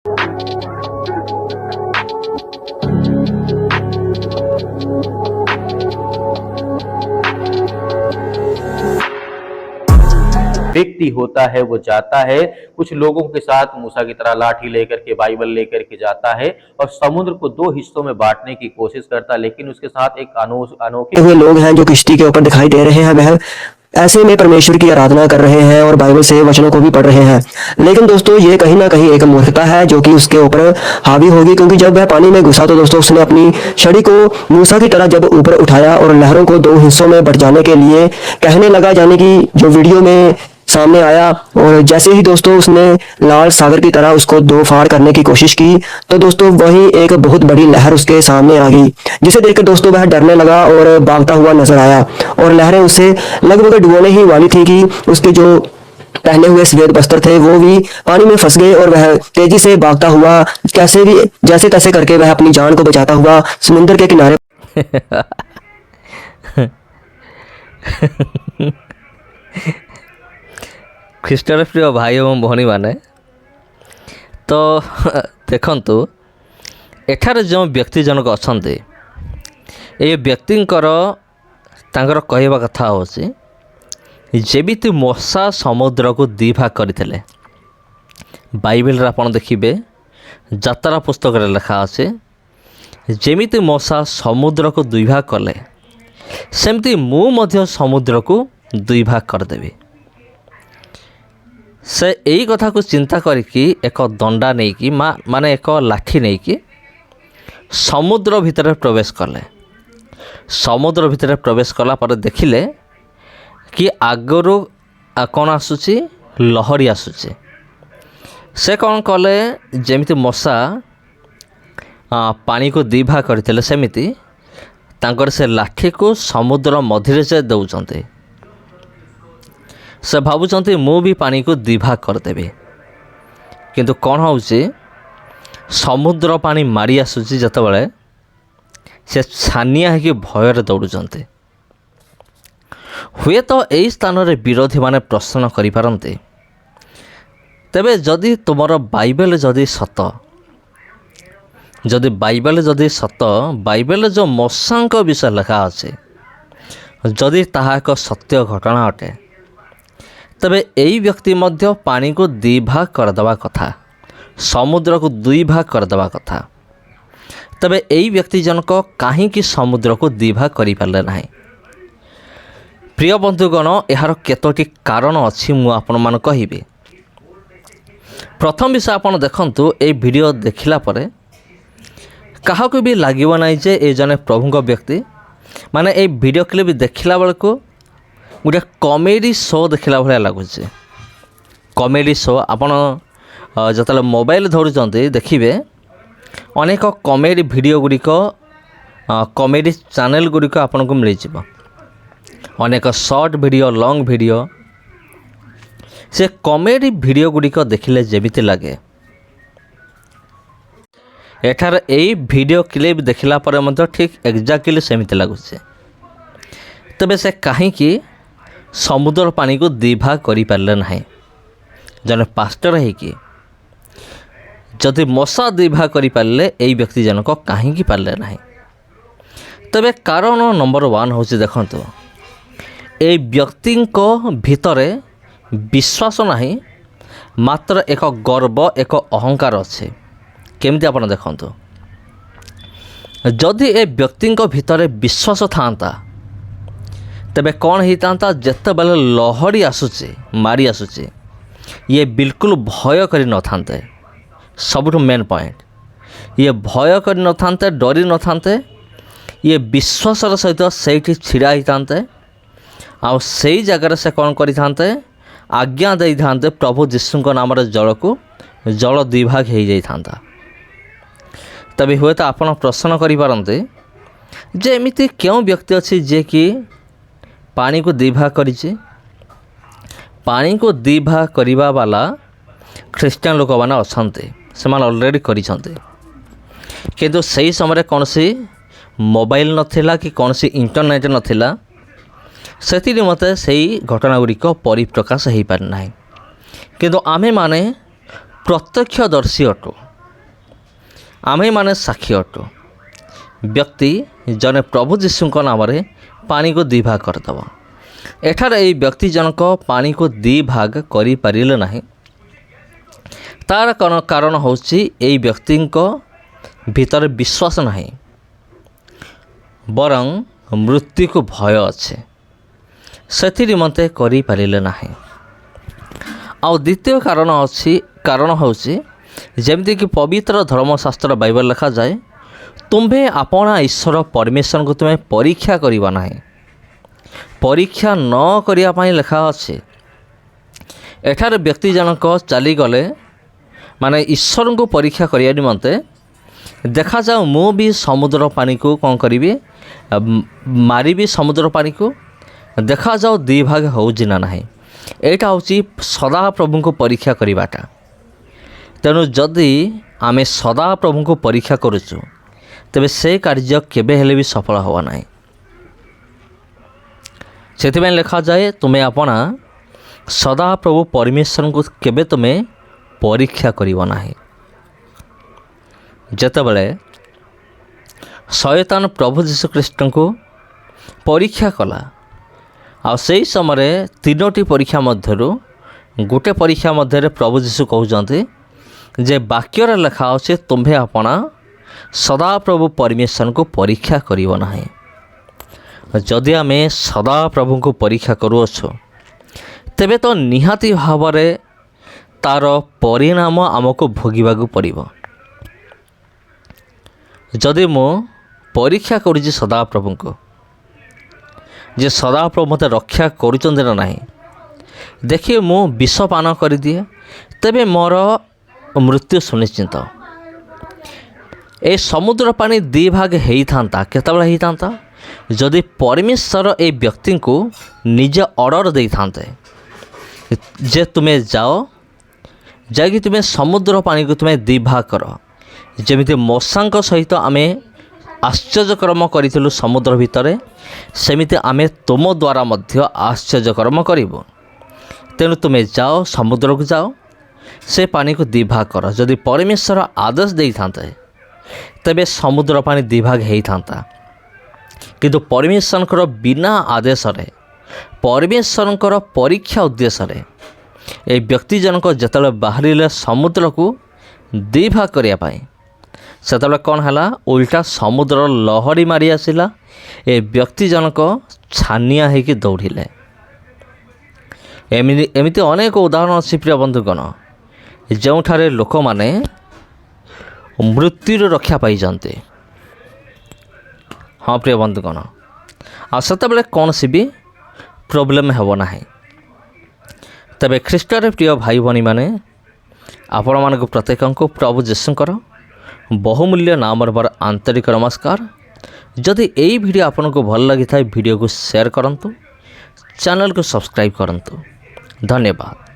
व्यक्ति होता है वो जाता है, कुछ लोगों के साथ मूसा की तरह लाठी लेकर के, बाइबल लेकर के जाता है और समुद्र को दो हिस्सों में बांटने की कोशिश करता है, लेकिन उसके साथ एक अनोखे हुए लोग हैं जो किश्ती के ऊपर दिखाई दे रहे हैं, वह ऐसे में परमेश्वर की आराधना कर रहे हैं और बाइबल से वचनों को भी पढ़ रहे हैं। लेकिन दोस्तों ये कहीं ना कहीं एक मूर्खता है जो कि उसके ऊपर हावी होगी, क्योंकि जब वह पानी में घुसा तो दोस्तों उसने अपनी छड़ी को मूसा की तरह जब ऊपर उठाया और लहरों को दो हिस्सों में बट जाने के लिए कहने लगा, यानी कि जो वीडियो में सामने आया, और जैसे ही दोस्तों उसने लाल सागर की तरह उसको दो फाड़ करने की कोशिश की तो दोस्तों वही एक बहुत बड़ी लहर उसके सामने आ गई, जिसे देखकर दोस्तों वह डरने लगा और भागता हुआ नजर आया। और लहरें उसे लगभग डुबोने ही वाली थी कि उसके जो पहने हुए सफेद वस्त्र थे वो भी पानी में फंस गए और वह तेजी से भागता हुआ कैसे भी जैसे तैसे करके वह अपनी जान को बचाता हुआ समुद्र के किनारे ଖ୍ରୀଷ୍ଟରେ ପ୍ରିୟ ଭାଇ ଏବଂ ଭଉଣୀମାନେ, ତ ଦେଖନ୍ତୁ ଏଠାରେ ଯେଉଁ ବ୍ୟକ୍ତି ଜଣକ ଅଛନ୍ତି, ଏ ବ୍ୟକ୍ତିଙ୍କର ତାଙ୍କର କହିବା କଥା ହେଉଛି ଯେମିତି ମୂଷା ସମୁଦ୍ରକୁ ଦୁଇ ଭାଗ କରିଥିଲେ। ବାଇବେଲରେ ଆପଣ ଦେଖିବେ, ଯାତ୍ରା ପୁସ୍ତକରେ ଲେଖା ଅଛି ଯେମିତି ମୂଷା ସମୁଦ୍ରକୁ ଦୁଇ ଭାଗ କଲେ, ସେମିତି ମୁଁ ମଧ୍ୟ ସମୁଦ୍ରକୁ ଦୁଇ ଭାଗ କରିଦେବି। ସେ ଏଇ କଥାକୁ ଚିନ୍ତା କରିକି ଏକ ଦଣ୍ଡା ନେଇକି ମାନେ ଏକ ଲାଠି ନେଇକି ସମୁଦ୍ର ଭିତରେ ପ୍ରବେଶ କଲେ। ସମୁଦ୍ର ଭିତରେ ପ୍ରବେଶ କଲା ପରେ ଦେଖିଲେ କି ଆଗରୁ କ'ଣ ଆସୁଛି, ଲହରୀ ଆସୁଛି। ସେ କ'ଣ କଲେ, ଯେମିତି ମୂଷା ପାଣିକୁ ଦୁଇ ଭାଗ କରିଥିଲେ ସେମିତି ତାଙ୍କର ସେ ଲାଠିକୁ ସମୁଦ୍ର ମଝିରେ ସେ ଦେଉଛନ୍ତି। ସେ ଭାବୁଛନ୍ତି ମୁଁ ବି ପାଣିକୁ ଦୁଇ ଭାଗ କରିଦେବି, କିନ୍ତୁ କ'ଣ ହେଉଛି, ସମୁଦ୍ର ପାଣି ମାଡ଼ି ଆସୁଛି ଯେତେବେଳେ ସେ ଛାନିଆ ହେଇକି ଭୟରେ ଦୌଡ଼ୁଛନ୍ତି। ହୁଏତ ଏହି ସ୍ଥାନରେ ବିରୋଧୀମାନେ ପ୍ରଶ୍ନ କରିପାରନ୍ତି, ତେବେ ଯଦି ତୁମର ବାଇବେଲ ଯଦି ସତ, ବାଇବେଲରେ ଯେଉଁ ମୂଷାଙ୍କ ବିଷୟ ଲେଖା ଅଛି ଯଦି ତାହା ଏକ ସତ୍ୟ ଘଟଣା ଅଟେ, ତେବେ ଏହି ବ୍ୟକ୍ତି ମଧ୍ୟ ପାଣିକୁ ଦୁଇ ଭାଗ କରିଦେବା କଥା, ସମୁଦ୍ରକୁ ଦୁଇ ଭାଗ କରିଦେବା କଥା। ତେବେ ଏହି ବ୍ୟକ୍ତି ଜଣକ କାହିଁକି ସମୁଦ୍ରକୁ ଦୁଇ ଭାଗ କରିପାରିଲେ ନାହିଁ? ପ୍ରିୟ ବନ୍ଧୁଗଣ, ଏହାର କେତୋଟି କାରଣ ଅଛି, ମୁଁ ଆପଣମାନଙ୍କୁ କହିବି। ପ୍ରଥମ ବିଷୟ ଆପଣ ଦେଖନ୍ତୁ, ଏହି ଭିଡ଼ିଓ ଦେଖିଲା ପରେ କାହାକୁ ବି ଲାଗିବ ନାହିଁ ଯେ ଏ ଜଣେ ପ୍ରଭୁଙ୍କ ବ୍ୟକ୍ତି, ମାନେ ଏହି ଭିଡ଼ିଓ କ୍ଲିପ୍ ଦେଖିଲା ବେଳକୁ ଗୋଟେ କମେଡ଼ି ଶୋ ଦେଖିଲା ଭଳିଆ ଲାଗୁଛି। କମେଡ଼ି ଶୋ ଆପଣ ଯେତେବେଳେ ମୋବାଇଲ ଧରୁଛନ୍ତି ଦେଖିବେ ଅନେକ କମେଡ଼ି ଭିଡ଼ିଓ ଗୁଡ଼ିକ, କମେଡ଼ି ଚ୍ୟାନେଲ୍ ଗୁଡ଼ିକ ଆପଣଙ୍କୁ ମିଳିଯିବ। ଅନେକ ସର୍ଟ ଭିଡ଼ିଓ, ଲଙ୍ଗ୍ ଭିଡ଼ିଓ। ସେ କମେଡ଼ି ଭିଡ଼ିଓ ଗୁଡ଼ିକ ଦେଖିଲେ ଯେମିତି ଲାଗେ, ଏଠାରେ ଏଇ ଭିଡ଼ିଓ କ୍ଲିପ୍ ଦେଖିଲା ପରେ ମଧ୍ୟ ଠିକ୍ ଏକ୍ଜାକ୍ଟଲି ସେମିତି ଲାଗୁଛି। ତେବେ ସେ କାହିଁକି ସମୁଦ୍ର ପାଣିକୁ ଦୁଇ ଭାଗ କରିପାରିଲେ ନାହିଁ? ଜଣେ ପାଷ୍ଟର ହେଇକି ଯଦି ମୂଷା ଦୁଇ ଭାଗ କରିପାରିଲେ, ଏଇ ବ୍ୟକ୍ତି ଜଣକ କାହିଁକି ପାରିଲେ ନାହିଁ? ତେବେ କାରଣ ନମ୍ବର 1 ହେଉଛି, ଦେଖନ୍ତୁ, এই ବ୍ୟକ୍ତିଙ୍କ ଭିତରେ ବିଶ୍ୱାସ ନାହିଁ, ମାତ୍ର ଏକ ଗର୍ବ, ଏକ ଅହଙ୍କାର ଅଛି। କେମିତି ଆପଣ ଦେଖନ୍ତୁ, ଯଦି ଏ ବ୍ୟକ୍ତିଙ୍କ ଭିତରେ ବିଶ୍ୱାସ ଥାଆନ୍ତା, ତେବେ କ'ଣ ହେଇଥାନ୍ତା, ଯେତେବେଳେ ଲହଡ଼ି ଆସୁଛି, ମାଡ଼ି ଆସୁଛି, ଇଏ ବିଲକୁଲ ଭୟ କରିନଥାନ୍ତେ। ସବୁଠୁ ମେନ୍ ପଏଣ୍ଟ, ଇଏ ଭୟ କରିନଥାନ୍ତେ, ଡରି ନଥାନ୍ତେ, ଇଏ ବିଶ୍ୱାସର ସହିତ ସେଇଠି ଛିଡ଼ା ହେଇଥାନ୍ତେ। ଆଉ ସେଇ ଜାଗାରେ ସେ କ'ଣ କରିଥାନ୍ତେ, ଆଜ୍ଞା ଦେଇଥାନ୍ତେ ପ୍ରଭୁ ଯୀଶୁଙ୍କ ନାମରେ ଜଳ ଦୁଇ ଭାଗ ହେଇଯାଇଥାନ୍ତା। ତେବେ ହୁଏତ ଆପଣ ପ୍ରଶ୍ନ କରିପାରନ୍ତି ଯେ ଏମିତି କେଉଁ ବ୍ୟକ୍ତି ଅଛି ଯିଏକି ପାଣିକୁ ଦୁଇ ଭାଗ କରିଛି? ପାଣିକୁ ଦୁଇ ଭାଗ କରିବା ବାଲା ଖ୍ରୀଷ୍ଟିଆନ ଲୋକମାନେ ଅଛନ୍ତି, ସେମାନେ ଅଲରେଡ଼ି କରିଛନ୍ତି। କିନ୍ତୁ ସେହି ସମୟରେ କୌଣସି ମୋବାଇଲ ନଥିଲା କି କୌଣସି ଇଣ୍ଟରନେଟ୍ ନଥିଲା, ସେଥି ନିମନ୍ତେ ସେହି ଘଟଣା ଗୁଡ଼ିକ ପରିପ୍ରକାଶ ହୋଇପାରିନାହିଁ। କିନ୍ତୁ ଆମେମାନେ ପ୍ରତ୍ୟକ୍ଷଦର୍ଶୀ ଅଟୁ, आमेମାନେ ସାକ୍ଷୀ ଅଟୁ। ବ୍ୟକ୍ତି ଜଣେ ପ୍ରଭୁ ଯୀଶୁଙ୍କ ନାମରେ ପାଣିକୁ ଦୁଇ ଭାଗ କରିଦେବ। ଏଠାରେ ଏହି ବ୍ୟକ୍ତି ଜଣକ ପାଣିକୁ ଦୁଇ ଭାଗ କରିପାରିଲେ ନାହିଁ। ତାର କାରଣ ହେଉଛି ଏହି ବ୍ୟକ୍ତିଙ୍କ ଭିତରେ ବିଶ୍ୱାସ ନାହିଁ, ବରଂ ମୃତ୍ୟୁକୁ ଭୟ ଅଛି, ସେଥି ନିମନ୍ତେ କରିପାରିଲେ ନାହିଁ। ଆଉ ଦ୍ୱିତୀୟ କାରଣ ହେଉଛି ଯେମିତିକି ପବିତ୍ର ଧର୍ମଶାସ୍ତ୍ର ବାଇବଲ ଲେଖାଯାଏ, ତୁମ୍ଭେ ଆପଣା ଈଶ୍ୱର ପରମେଶ୍ୱରଙ୍କୁ ତୁମେ ପରୀକ୍ଷା କରିବ ନାହିଁ। ପରୀକ୍ଷା ନ କରିବା ପାଇଁ ଲେଖା ଅଛି। ଏଠାରେ ବ୍ୟକ୍ତି ଜଣକ ଚାଲିଗଲେ ମାନେ ଈଶ୍ୱରଙ୍କୁ ପରୀକ୍ଷା କରିବା ନିମନ୍ତେ, ଦେଖାଯାଉ ମୁଁ ବି ସମୁଦ୍ର ପାଣିକୁ କ'ଣ କରିବି, ମାରିବି ସମୁଦ୍ର ପାଣିକୁ, ଦେଖାଯାଉ ଦୁଇ ଭାଗ ହେଉଛି ନା ନାହିଁ। ଏଇଟା ହେଉଛି ସଦାପ୍ରଭୁଙ୍କୁ ପରୀକ୍ଷା କରିବାଟା। ତେଣୁ ଯଦି ଆମେ ସଦାପ୍ରଭୁଙ୍କୁ ପରୀକ୍ଷା କରୁଛୁ, ତେବେ ସେ କାର୍ଯ୍ୟ କେବେ ହେଲେ ବି ସଫଳ ହେବ ନାହିଁ। ସେଥିପାଇଁ ଲେଖାଯାଏ, ତୁମେ ଆପଣା ସଦାପ୍ରଭୁ ପରମେଶ୍ୱରଙ୍କୁ କେବେ ତୁମେ ପରୀକ୍ଷା କରିବ ନାହିଁ। ଯେତେବେଳେ ଶୟତାନ ପ୍ରଭୁ ଯୀଶୁଖ୍ରୀଷ୍ଟଙ୍କୁ ପରୀକ୍ଷା କଲା, ଆଉ ସେହି ସମୟରେ ତିନୋଟି ପରୀକ୍ଷା ମଧ୍ୟରୁ ଗୋଟେ ପରୀକ୍ଷା ମଧ୍ୟରେ ପ୍ରଭୁ ଯୀଶୁ କହୁଛନ୍ତି ଯେ ବାକ୍ୟରେ ଲେଖା ଅଛି, ତୁମ୍ଭେ ଆପଣା ସଦାପ୍ରଭୁ ପରମେଶ୍ୱରଙ୍କୁ ପରୀକ୍ଷା କରିବ ନାହିଁ। ଯଦି ଆମେ ସଦାପ୍ରଭୁଙ୍କୁ ପରୀକ୍ଷା କରୁଅଛୁ, ତେବେ ତ ନିହାତି ଭାବରେ ତା'ର ପରିଣାମ ଆମକୁ ଭୋଗିବାକୁ ପଡ଼ିବ। ଯଦି ମୁଁ ପରୀକ୍ଷା କରୁଛି ସଦାପ୍ରଭୁଙ୍କୁ ଯେ ସଦାପ୍ରଭୁ ମୋତେ ରକ୍ଷା କରୁଛନ୍ତି ନା ନାହିଁ, ଦେଖି ମୁଁ ବିଷ ପାନ କରିଦିଏ, ତେବେ ମୋର ମୃତ୍ୟୁ ସୁନିଶ୍ଚିତ। ଏ ସମୁଦ୍ର ପାଣି ଦୁଇ ଭାଗ ହେଇଥାନ୍ତା, କେତେବେଳେ ହେଇଥାନ୍ତା? ଯଦି ପରମେଶ୍ୱର ଏ ବ୍ୟକ୍ତିଙ୍କୁ ନିଜେ ଅର୍ଡ଼ର ଦେଇଥାନ୍ତେ ଯେ ତୁମେ ଯାଇକି ତୁମେ ସମୁଦ୍ର ପାଣିକୁ ତୁମେ ଦୁଇ ଭାଗ କର। ଯେମିତି ମଶାଙ୍କ ସହିତ ଆମେ ଆଶ୍ଚର୍ଯ୍ୟକର୍ମ କରିଥିଲୁ ସମୁଦ୍ର ଭିତରେ, ସେମିତି ଆମେ ତୁମ ଦ୍ୱାରା ମଧ୍ୟ ଆଶ୍ଚର୍ଯ୍ୟକର୍ମ କରିବୁ। ତେଣୁ ତୁମେ ଯାଅ, ସମୁଦ୍ରକୁ ଯାଅ, ସେ ପାଣିକୁ ଦୁଇ ଭାଗ କର। ଯଦି ପରମେଶ୍ୱର ଆଦେଶ ଦେଇଥାନ୍ତେ, ତେବେ ସମୁଦ୍ର ପାଣି ଦୁଇ ଭାଗ ହେଇଥାନ୍ତା। କିନ୍ତୁ ପରମେଶ୍ୱରଙ୍କର ବିନା ଆଦେଶରେ, ପରମେଶ୍ୱରଙ୍କର ପରୀକ୍ଷା ଉଦ୍ଦେଶ୍ୟରେ ଏ ବ୍ୟକ୍ତି ଜଣକ ଯେତେବେଳେ ବାହାରିଲେ ସମୁଦ୍ରକୁ ଦୁଇ ଭାଗ କରିବା ପାଇଁ, ସେତେବେଳେ କ'ଣ ହେଲା? ଓଲଟା ସମୁଦ୍ର ଲହଡ଼ି ମାରି ଆସିଲା। ଏ ବ୍ୟକ୍ତି ଜଣକ ଛାନିଆ ହେଇକି ଦୌଡ଼ିଲେ। ଏମିତି ଅନେକ ଉଦାହରଣ ଅଛି ପ୍ରିୟ ବନ୍ଧୁଗଣ, ଯେଉଁଠାରେ ଲୋକମାନେ ମୃତ୍ୟୁରୁ ରକ୍ଷା ପାଇଛନ୍ତି। ହଁ ପ୍ରିୟ ବନ୍ଧୁଗଣ, ଆଉ ସେତେବେଳେ କୌଣସି ବି ପ୍ରୋବ୍ଲେମ୍ ହେବ ନାହିଁ। ତେବେ ଖ୍ରୀଷ୍ଟରେ ପ୍ରିୟ ଭାଇ ଭଉଣୀମାନେ, ଆପଣମାନଙ୍କୁ ପ୍ରତ୍ୟେକଙ୍କୁ ପ୍ରଭୁ ଯୀଶୁଙ୍କର ବହୁମୂଲ୍ୟ ନାମରେ ମୋର ଆନ୍ତରିକ ନମସ୍କାର। ଯଦି ଏହି ଭିଡ଼ିଓ ଆପଣଙ୍କୁ ଭଲ ଲାଗିଥାଏ, ଭିଡ଼ିଓକୁ ସେୟାର କରନ୍ତୁ, ଚ୍ୟାନେଲକୁ ସବସ୍କ୍ରାଇବ୍ କରନ୍ତୁ। ଧନ୍ୟବାଦ।